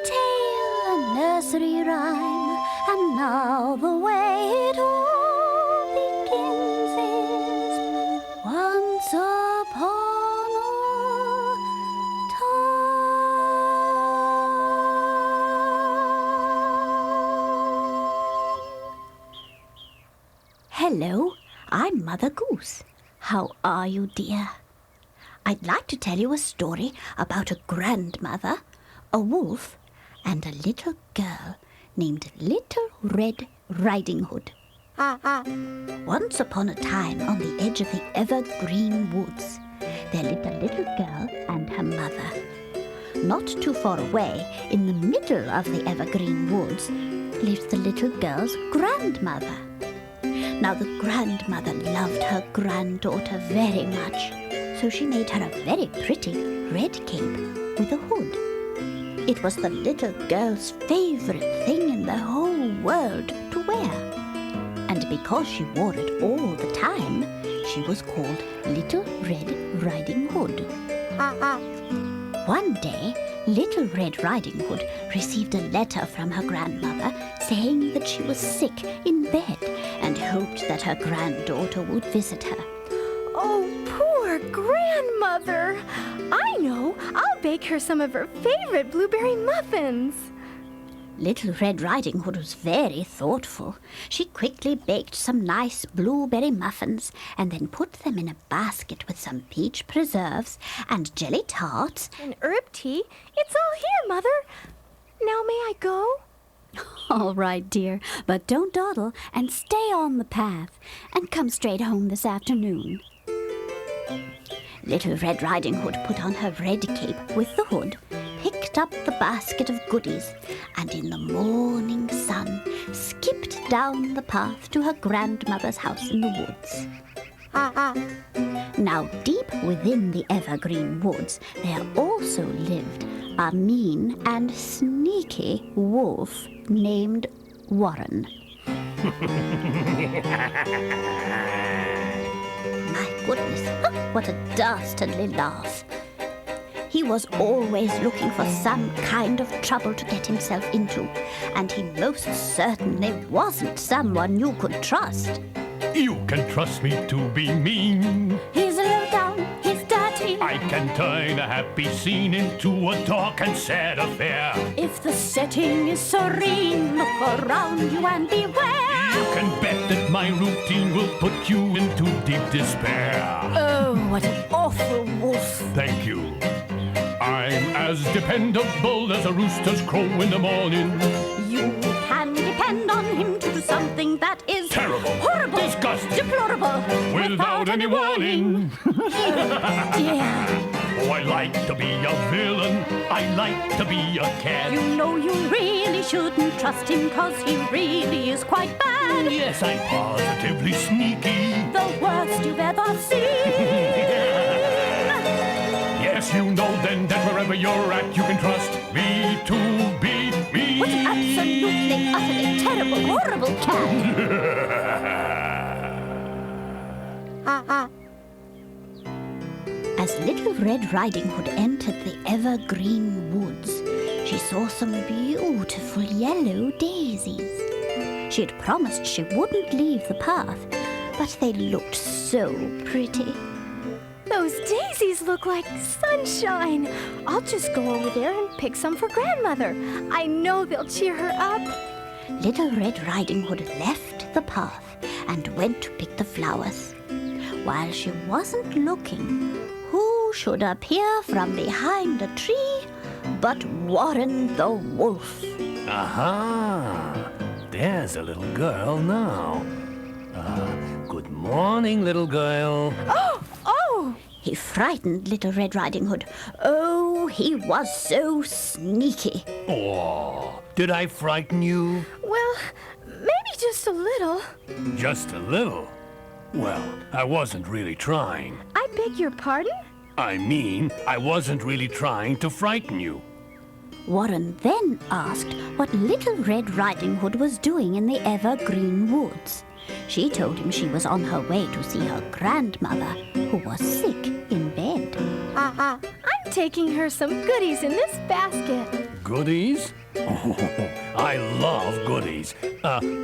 tale, a nursery rhyme, and now the way it all begins is once upon a time. Hello, I'm Mother Goose. How are you, dear? I'd like to tell you a story about a grandmother, a wolf, and a little girl named Little Red Riding Hood. Once upon a time, on the edge of the evergreen woods, there lived a little girl and her mother. Not too far away, in the middle of the evergreen woods, lived the little girl's grandmother. Now, the grandmother loved her granddaughter very much, so she made her a very pretty red cape with a hood. It was the little girl's favorite thing in the whole world to wear. And because she wore it all the time, she was called Little Red Riding Hood. One day, Little Red Riding Hood received a letter from her grandmother saying that she was sick in bed and hoped that her granddaughter would visit her. Oh, poor grandmother! I know! I'll bake her some of her favorite blueberry muffins. Little Red Riding Hood was very thoughtful. She quickly baked some nice blueberry muffins and then put them in a basket with some peach preserves and jelly tarts. And herb tea? It's all here, Mother. Now may I go? All right, dear, but don't dawdle and stay on the path and come straight home this afternoon. Little Red Riding Hood put on her red cape with the hood, picked up the basket of goodies, and in the morning sun skipped down the path to her grandmother's house in the woods. Now, deep within the evergreen woods, there also lived a mean and sneaky wolf named Warren. My goodness, what a dastardly laugh. He was always looking for some kind of trouble to get himself into, and he most certainly wasn't someone you could trust. You can trust me to be mean. He's low down, he's dirty. I can turn a happy scene into a dark and sad affair. If the setting is serene, look around you and beware. You can bet that my routine will put you into deep despair. Oh, what an awful wolf. Thank you. I'm as dependable as a rooster's crow in the morning. You can depend on him to do something that is Terrible, horrible, disgusting, deplorable, without any warning. Dear, Oh, I like to be a villain. I like to be a cat. you know you really shouldn't trust him, 'cause he really is quite bad. Yes, I'm positively sneaky. The worst you've ever seen. Yes, you know then that wherever you're at, you can trust me to be me. What an absolutely, utterly terrible, horrible cat. As Little Red Riding Hood entered the evergreen woods, she saw some beautiful yellow daisies. She had promised she wouldn't leave the path, but they looked so pretty. Those daisies look like sunshine. I'll just go over there and pick some for grandmother. I know they'll cheer her up. Little Red Riding Hood left the path and went to pick the flowers. While she wasn't looking, who should appear from behind a tree but Warren the Wolf? Aha! There's a little girl now. Good morning, little girl. Oh! He frightened Little Red Riding Hood. Oh, he was so sneaky. Oh, did I frighten you? Well, maybe just a little. Just a little. Well, I wasn't really trying. I beg your pardon? I mean, I wasn't really trying to frighten you. Warren then asked what Little Red Riding Hood was doing in the evergreen woods. She told him she was on her way to see her grandmother, who was sick in bed. I'm taking her some goodies in this basket. Goodies? Oh, I love goodies.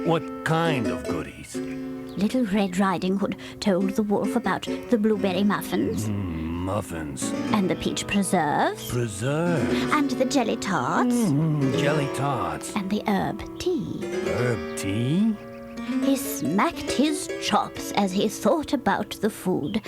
What kind of goodies? Little Red Riding Hood told the wolf about the blueberry muffins, Muffins. and the peach preserves, Preserves. and the jelly tarts, Jelly tarts. and the herb tea. Herb tea? He smacked his chops as he thought about the food,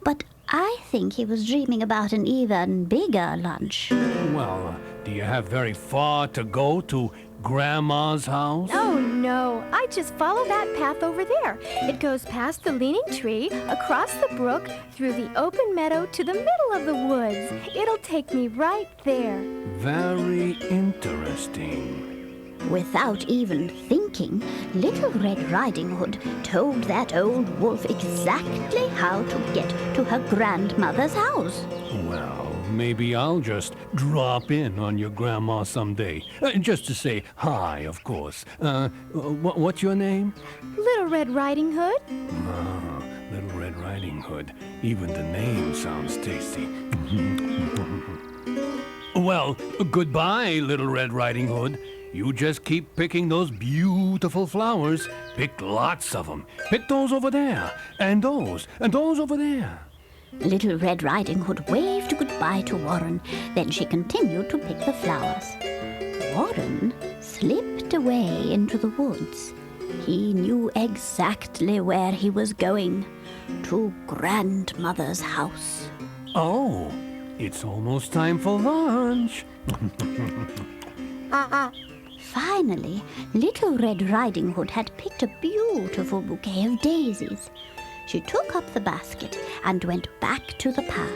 but I think he was dreaming about an even bigger lunch. Well, do you have very far to go to Grandma's house? Oh, no. I just follow that path over there. It goes past the leaning tree, across the brook, through the open meadow to the middle of the woods. It'll take me right there. Very interesting. Without even thinking, Little Red Riding Hood told that old wolf exactly how to get to her grandmother's house. Well, maybe I'll just drop in on your grandma someday. Just to say hi, of course. What's your name? Little Red Riding Hood? Little Red Riding Hood. Even the name sounds tasty. Well, goodbye, Little Red Riding Hood. You just keep picking those beautiful flowers. Pick lots of them. Pick those over there, and those over there. Little Red Riding Hood waved goodbye to Warren. Then she continued to pick the flowers. Warren slipped away into the woods. He knew exactly where he was going. To Grandmother's house. Oh, it's almost time for lunch. Finally, Little Red Riding Hood had picked a beautiful bouquet of daisies. She took up the basket and went back to the path.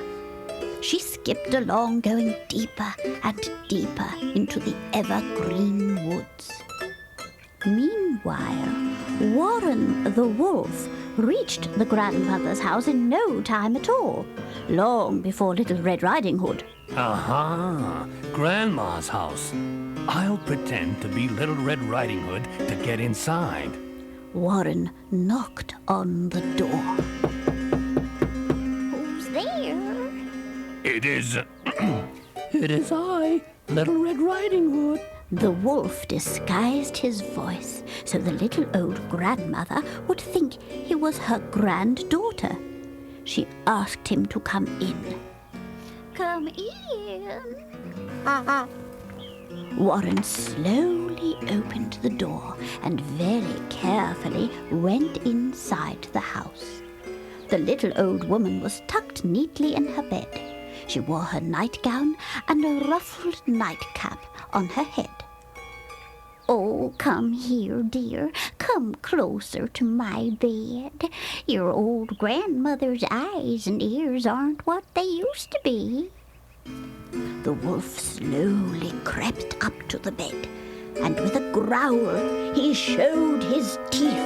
She skipped along, going deeper and deeper into the evergreen woods. Meanwhile, Warren the wolf reached the grandmother's house in no time at all, long before Little Red Riding Hood. Aha! Grandma's house. I'll pretend to be Little Red Riding Hood to get inside. Warren knocked on the door. Who's there? It is... it is I, Little Red Riding Hood. The wolf disguised his voice so the little old grandmother would think he was her granddaughter. She asked him to come in. Come in. Warren slowly opened the door and very carefully went inside the house. The little old woman was tucked neatly in her bed. She wore her nightgown and a ruffled nightcap on her head. Oh, come here, dear. Come closer to my bed. Your old grandmother's eyes and ears aren't what they used to be. The wolf slowly crept up to the bed, and with a growl, he showed his teeth.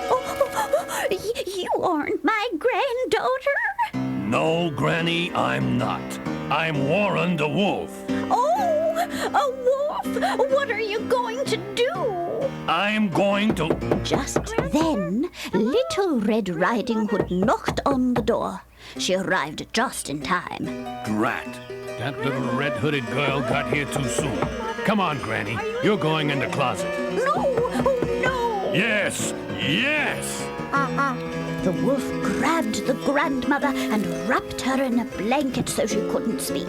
Oh, you aren't my granddaughter? No, Granny, I'm not. I'm Warren the Wolf. Oh, a wolf! What are you going to do? I'm going to... Just then, Little Red Riding Hood knocked on the door. She arrived just in time. Drat. That little red-hooded girl got here too soon. Come on, Granny. You're going in the closet. No! Oh, no! Yes! Yes! The wolf grabbed the grandmother and wrapped her in a blanket so she couldn't speak.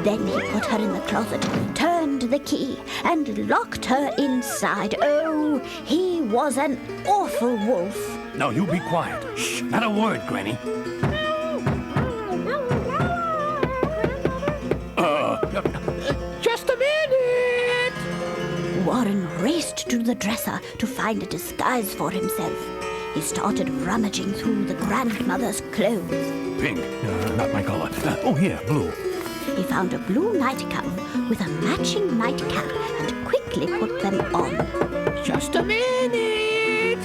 Then he put her in the closet, turned the key, and locked her inside. Oh, he was an awful wolf. Now you be quiet. Shh, not a word, Granny. Just a minute! Warren raced to the dresser to find a disguise for himself. He started rummaging through the grandmother's clothes. Pink, not my color. Oh, here, blue. He found a blue nightgown with a matching nightcap and quickly put them on. Just a minute!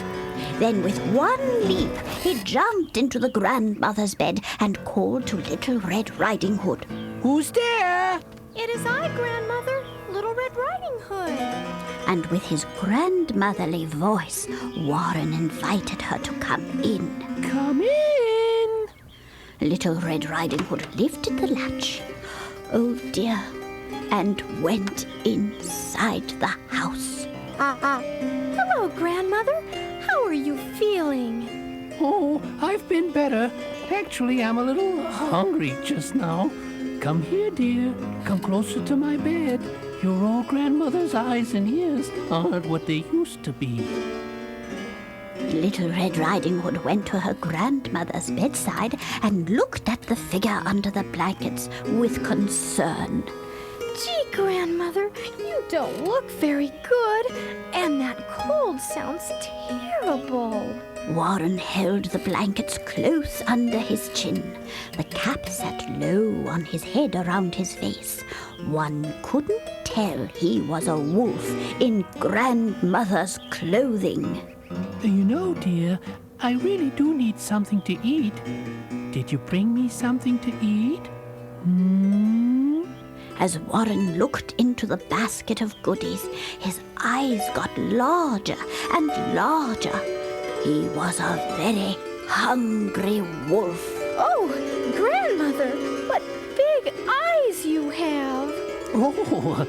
Then with one leap, he jumped into the grandmother's bed and called to Little Red Riding Hood. Who's there? It is I, Grandmother, Little Red Riding Hood. And with his grandmotherly voice, Warren invited her to come in. Come in. Little Red Riding Hood lifted the latch. Oh dear, and went inside the house. Hello, Grandmother. How are you feeling? Oh, I've been better. Actually, I'm a little hungry just now. Come here, dear. Come closer to my bed. Your old grandmother's eyes and ears aren't what they used to be. Little Red Riding Hood went to her grandmother's bedside and looked at the figure under the blankets with concern. Gee, Grandmother, you don't look very good. And that cold sounds terrible. Warren held the blankets close under his chin. The cap sat low on his head around his face. One couldn't tell he was a wolf in grandmother's clothing. You know, dear, I really do need something to eat. Did you bring me something to eat? As Warren looked into the basket of goodies, his eyes got larger and larger. He was a very hungry wolf. Oh, Grandmother, what big eyes you have. Oh,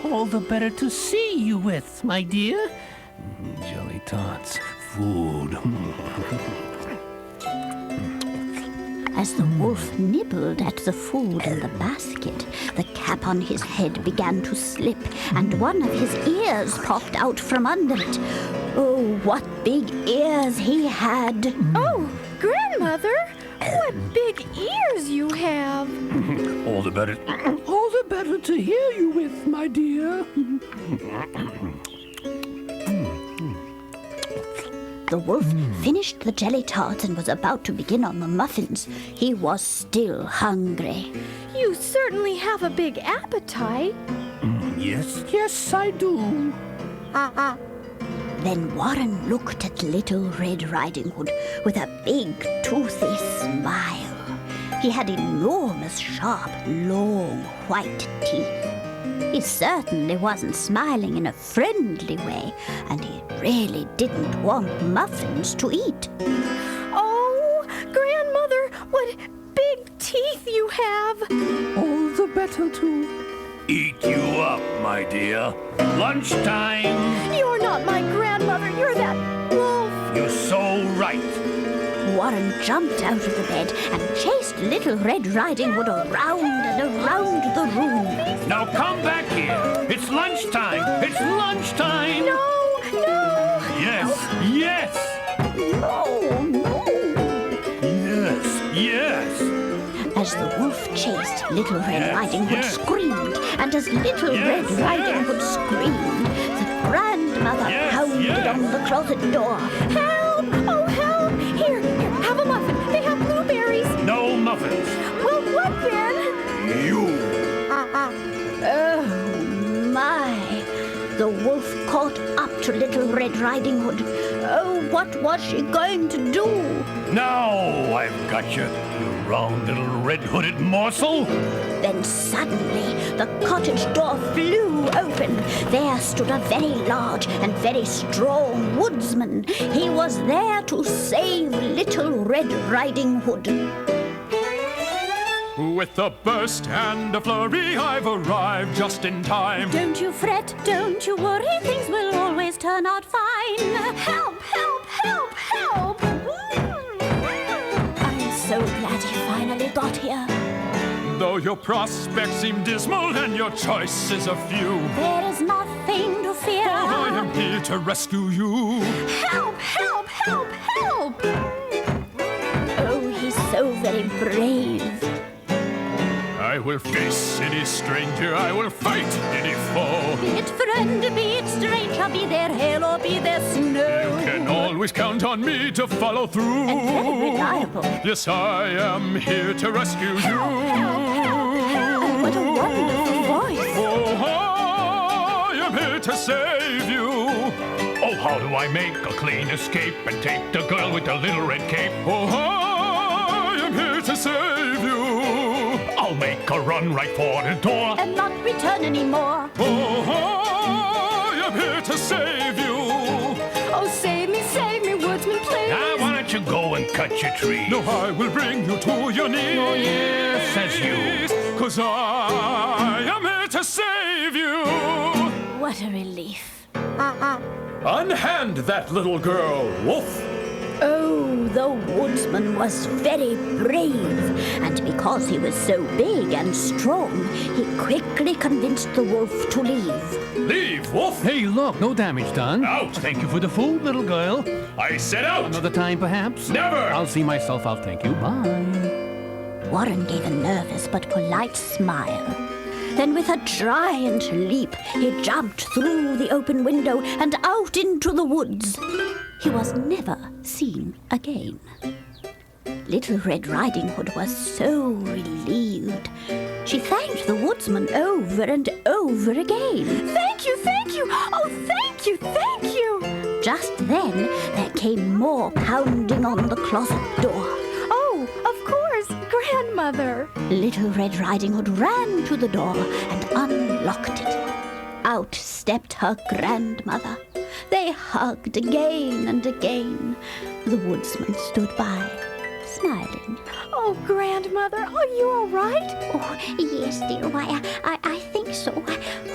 all the better to see you with, my dear. Jelly tots, food. As the wolf nibbled at the food in the basket, the cap on his head began to slip, and one of his ears popped out from under it. Oh, what big ears he had! Oh, Grandmother, what big ears you have. All the better to hear you with, my dear. The wolf finished the jelly tarts and was about to begin on the muffins. He was still hungry. You certainly have a big appetite. Yes, I do. Then Warren looked at Little Red Riding Hood with a big, toothy smile. He had enormous, sharp, long, white teeth. He certainly wasn't smiling in a friendly way, and he really didn't want muffins to eat. Oh, Grandmother, what big teeth you have. All the better to eat you up, my dear. Lunchtime. You're not my grandmother, you're that wolf. You're so right. Warren jumped out of the bed and chased Little Red Riding Hood around and around the room. Now come back here. It's lunchtime. It's lunchtime. No. Yes. No. Yes. As the wolf chased, Little Red Riding Hood screamed, and as Little Red Riding Hood screamed, the grandmother pounded on the closet door. Help! Oh, help! Here, have a muffin. They have blueberries. No muffins. Well, what then? You. Oh, my. The wolf caught up to Little Red Riding Hood. Oh, what was she going to do? Now I've got you, you round little red-hooded morsel. Then suddenly the cottage door flew open. There stood a very large and very strong woodsman. He was there to save Little Red Riding Hood. With a burst and a flurry, I've arrived just in time. Don't you fret, don't you worry, things will always turn out fine. Help! Help! Help! Help! I'm so glad you finally got here. Though your prospects seem dismal and your choices are few, There is nothing to fear. I am here to rescue you. Help! Help! Help! Help! Oh, he's so very brave. I will face any stranger, I will fight any foe. Be it friend, be it stranger, be there hail or be there snow. Can always count on me to follow through. And very reliable. Yes, I am here to rescue you. What a wonderful voice. Oh, I am here to save you. Oh, how do I make a clean escape and take the girl with the little red cape? Oh, I am here to save you. I'll make a run right for the door And not return anymore. Oh, I am here to save you. Oh, save me, woodsman, please. Now, why don't you go and cut your trees. No, I will bring you to your knees. Oh, yes, says you. 'Cause I am here to save you. What a relief. Unhand that little girl, Wolf. Oh, the woodsman was very brave, and because he was so big and strong, he quickly convinced the wolf to leave. Leave, Wolf. Hey, look, no damage done. Out. Thank you for the food, little girl. I said out. Another time, perhaps? Never. I'll see myself out, thank you. Bye. Warren gave a nervous but polite smile. Then with a giant leap, he jumped through the open window and out into the woods. He was never seen again. Little Red Riding Hood was so relieved. She thanked the woodsman over and over again. Thank you, thank you. Oh, thank you, thank you. Just then, there came more pounding on the closet door. Oh, of course, Grandmother. Little Red Riding Hood ran to the door and unlocked it. Out stepped her grandmother. They hugged again and again. The woodsman stood by, smiling. Oh, Grandmother, are you all right? Oh, yes, dear. Why, I think so.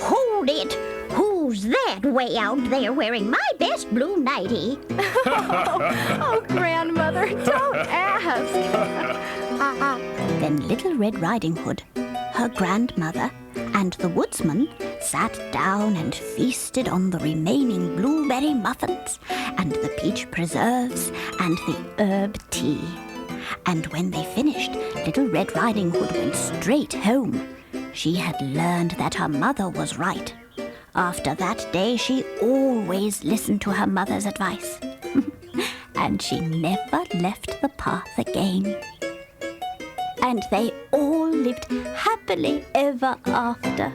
Hold it! Who's that way out there wearing my best blue nightie? Oh, Grandmother, don't ask. Then Little Red Riding Hood, her grandmother, and the woodsman sat down and feasted on the remaining blueberry muffins and the peach preserves and the herb tea. And when they finished, Little Red Riding Hood went straight home. She had learned that her mother was right. After that day, she always listened to her mother's advice. And she never left the path again. And they all lived happily ever after.